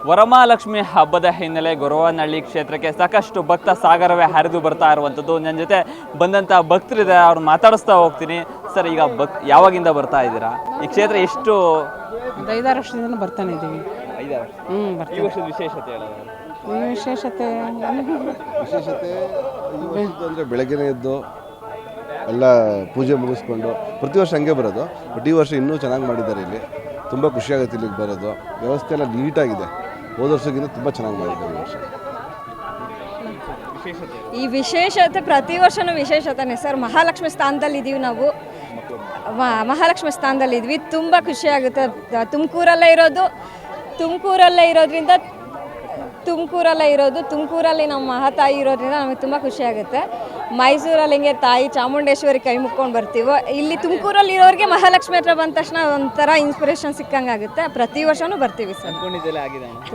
ವರಮಹಾಲಕ್ಷ್ಮಿ ಹಬ್ಬದ ಹಿನ್ನೆಲೆ ಗೊರವನಹಳ್ಳಿ ಕ್ಷೇತ್ರಕ್ಕೆ ಸಾಕಷ್ಟು ಭಕ್ತ ಸಾಗರವೇ ಹರಿದು ಬರ್ತಾ ಇರುವಂಥದ್ದು. ನನ್ನ ಜೊತೆ ಬಂದಂಥ ಭಕ್ತರಿದೆ, ಅವ್ರನ್ನ ಮಾತಾಡಿಸ್ತಾ ಹೋಗ್ತೀನಿ. ಸರ್, ಈಗ ಯಾವಾಗಿಂದ ಬರ್ತಾ ಇದ್ದೀರಾ? ಈ ಕ್ಷೇತ್ರ ಎಷ್ಟು? 5-6 ವರ್ಷದಿಂದ ಬರ್ತಾನೆ ಇದ್ದೀವಿ. 5 ವರ್ಷ. ಬರ್ತೀವಿ. ಈ ವರ್ಷದ ವಿಶೇಷತೆ ಹೇಳೋದು? ವಿಶೇಷತೆ ಅಂದರೆ ಬೆಳಗ್ಗೆನೇ ಎದ್ದು ಎಲ್ಲ ಪೂಜೆ ಮುಗಿಸ್ಕೊಂಡು ಪ್ರತಿ ವರ್ಷ ಹಂಗೆ ಬರೋದು. ಬಟ್ ಈ ವರ್ಷ ಇನ್ನೂ ಚೆನ್ನಾಗಿ ಮಾಡಿದ್ದಾರೆ. ಇಲ್ಲಿ ತುಂಬ ಖುಷಿಯಾಗುತ್ತೆ ಇಲ್ಲಿಗೆ ಬರೋದು. ವ್ಯವಸ್ಥೆ ಎಲ್ಲ ನೀಟಾಗಿದೆ. ಹೋದ ವರ್ಷಕ್ಕಿಂತ ತುಂಬ ಚೆನ್ನಾಗಿ ಮಾಡಿದ್ದಾರೆ ಈ ವರ್ಷ. ಈ ವಿಶೇಷತೆ ಪ್ರತಿ ವರ್ಷನೂ ವಿಶೇಷತೆನೇ ಸರ್. ಮಹಾಲಕ್ಷ್ಮಿ ಸ್ಥಾನದಲ್ಲಿ ಇದ್ದೀವಿ ನಾವು. ಮಹಾಲಕ್ಷ್ಮಿ ಸ್ಥಾನದಲ್ಲಿ ಇದ್ವಿ. ತುಂಬ ಖುಷಿಯಾಗುತ್ತೆ. ತುಮಕೂರಲ್ಲೇ ತುಮಕೂರಲ್ಲಿ ನಮ್ಮ ಮಹಾತಾಯಿ ಇರೋದ್ರಿಂದ ನಮಗೆ ತುಂಬ ಖುಷಿಯಾಗುತ್ತೆ. ಮೈಸೂರಲ್ಲಿ ಹಿಂಗೆ ತಾಯಿ ಚಾಮುಂಡೇಶ್ವರಿ ಕೈ ಮುಕ್ಕೊಂಡು ಬರ್ತೀವೋ, ಇಲ್ಲಿ ತುಮಕೂರಲ್ಲಿ ಇರೋರಿಗೆ ಮಹಾಲಕ್ಷ್ಮಿ ಹತ್ರ ಬಂದ ತಕ್ಷಣ ಒಂಥರ ಇನ್ಸ್ಪಿರೇಷನ್ ಸಿಕ್ಕಂಗೆ ಆಗುತ್ತೆ. ಪ್ರತಿ ವರ್ಷವೂ ಬರ್ತೀವಿ ಸರ್.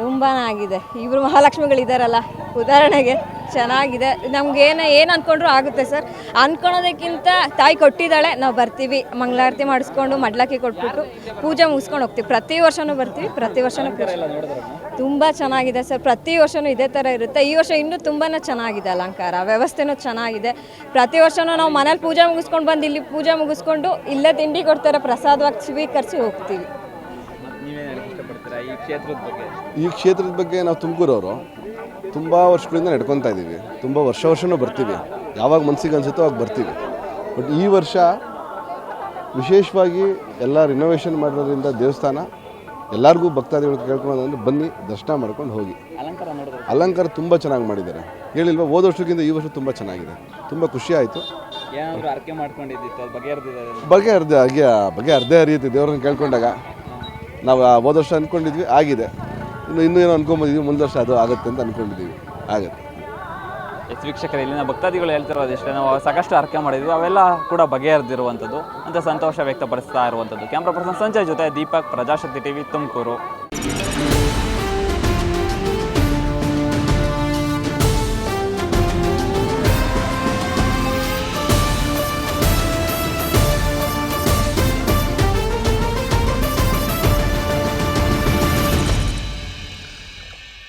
ತುಂಬಾ ಆಗಿದೆ. ಇಬ್ಬರು ಮಹಾಲಕ್ಷ್ಮಿಗಳಿದ್ದಾರಲ್ಲ, ಉದಾಹರಣೆಗೆ ಚೆನ್ನಾಗಿದೆ. ನಮ್ಗೆ ಏನು ಅಂದ್ಕೊಂಡ್ರು ಆಗುತ್ತೆ ಸರ್. ಅಂದ್ಕೊಳೋದಕ್ಕಿಂತ ತಾಯಿ ಕೊಟ್ಟಿದ್ದಾಳೆ, ನಾವು ಬರ್ತೀವಿ, ಮಂಗಳಾರತಿ ಮಾಡಿಸ್ಕೊಂಡು ಮಡ್ಲಕ್ಕಿ ಕೊಟ್ಬಿಟ್ಟು ಪೂಜೆ ಮುಗಿಸ್ಕೊಂಡು ಹೋಗ್ತೀವಿ. ಪ್ರತಿ ವರ್ಷವೂ ಬರ್ತೀವಿ. ಪ್ರತಿ ವರ್ಷವೂ ತುಂಬ ಚೆನ್ನಾಗಿದೆ ಸರ್. ಪ್ರತಿ ವರ್ಷವೂ ಇದೇ ಥರ ಇರುತ್ತೆ. ಈ ವರ್ಷ ಇನ್ನೂ ತುಂಬಾ ಚೆನ್ನಾಗಿದೆ. ಅಲಂಕಾರ ವ್ಯವಸ್ಥೆನೂ ಚೆನ್ನಾಗಿದೆ. ಪ್ರತಿ ವರ್ಷವೂ ನಾವು ಮನೇಲಿ ಪೂಜೆ ಮುಗಿಸ್ಕೊಂಡು ಬಂದು ಇಲ್ಲಿ ಪೂಜೆ ಮುಗಿಸ್ಕೊಂಡು ಇಲ್ಲೇ ತಿಂಡಿ ಕೊಡ್ತಾರೆ, ಪ್ರಸಾದವಾಗಿ ಸ್ವೀಕರಿಸಿ ಹೋಗ್ತೀವಿ. ಈ ಕ್ಷೇತ್ರದ ಬಗ್ಗೆ ನಾವು ತುಮಕೂರವರು ತುಂಬ ವರ್ಷಗಳಿಂದ ನಡ್ಕೊತಾ ಇದ್ದೀವಿ. ತುಂಬ ವರ್ಷನೂ ಬರ್ತೀವಿ. ಯಾವಾಗ ಮನಸ್ಸಿಗೆ ಅನಿಸುತ್ತೋ ಅವಾಗ ಬರ್ತೀವಿ. ಬಟ್ ಈ ವರ್ಷ ವಿಶೇಷವಾಗಿ ಎಲ್ಲ ರಿನೋವೇಷನ್ ಮಾಡೋದ್ರಿಂದ ದೇವಸ್ಥಾನ ಎಲ್ಲರಿಗೂ ಭಕ್ತಾದಿಗಳು ಕೇಳ್ಕೊಳ್ಳೋದಂದ್ರೆ ಬನ್ನಿ, ದರ್ಶನ ಮಾಡ್ಕೊಂಡು ಹೋಗಿ. ಅಲಂಕಾರ ತುಂಬ ಚೆನ್ನಾಗಿ ಮಾಡಿದ್ದಾರೆ. ಹೇಳಿಲ್ವಾ, ಹೋದ ವರ್ಷಕ್ಕಿಂತ ಈ ವರ್ಷ ತುಂಬ ಚೆನ್ನಾಗಿದೆ. ತುಂಬ ಖುಷಿ ಆಯಿತು. ಬಗೆ ಅರ್ಧೇ ಹರಿಯುತ್ತೆ ದೇವ್ರನ್ನ ಕೇಳ್ಕೊಂಡಾಗ. ನಾವು ಹೋದ ವರ್ಷ ಅಂದ್ಕೊಂಡಿದ್ವಿ, ಆಗಿದೆ. ಇನ್ನೂ ಏನೋ ಅನ್ಕೊಂಬಂದಿದ್ವಿ, ಮುಂದೆ ವರ್ಷ ಅದು ಆಗುತ್ತೆ ಅಂತ ಅಂದ್ಕೊಂಡಿದ್ದೀವಿ, ಆಗುತ್ತೆ. ವೀಕ್ಷಕರು, ಇಲ್ಲಿನ ಭಕ್ತಾದಿಗಳು ಹೇಳ್ತಿರೋದು ಇಷ್ಟೇ. ನಾವು ಸಾಕಷ್ಟು ಅರ್ಕೆ ಮಾಡಿದ್ವಿ, ಅವೆಲ್ಲ ಕೂಡ ಬಗೆಹರಿದಿರುವಂಥದ್ದು ಅಂತ ಸಂತೋಷ ವ್ಯಕ್ತಪಡಿಸ್ತಾ ಇರುವಂಥದ್ದು. ಕ್ಯಾಮ್ರಾ ಪರ್ಸನ್ ಸಂಜಯ್ ಜೊತೆ ದೀಪಕ್, ಪ್ರಜಾಶಕ್ತಿ ಟಿವಿ, ತುಮಕೂರು.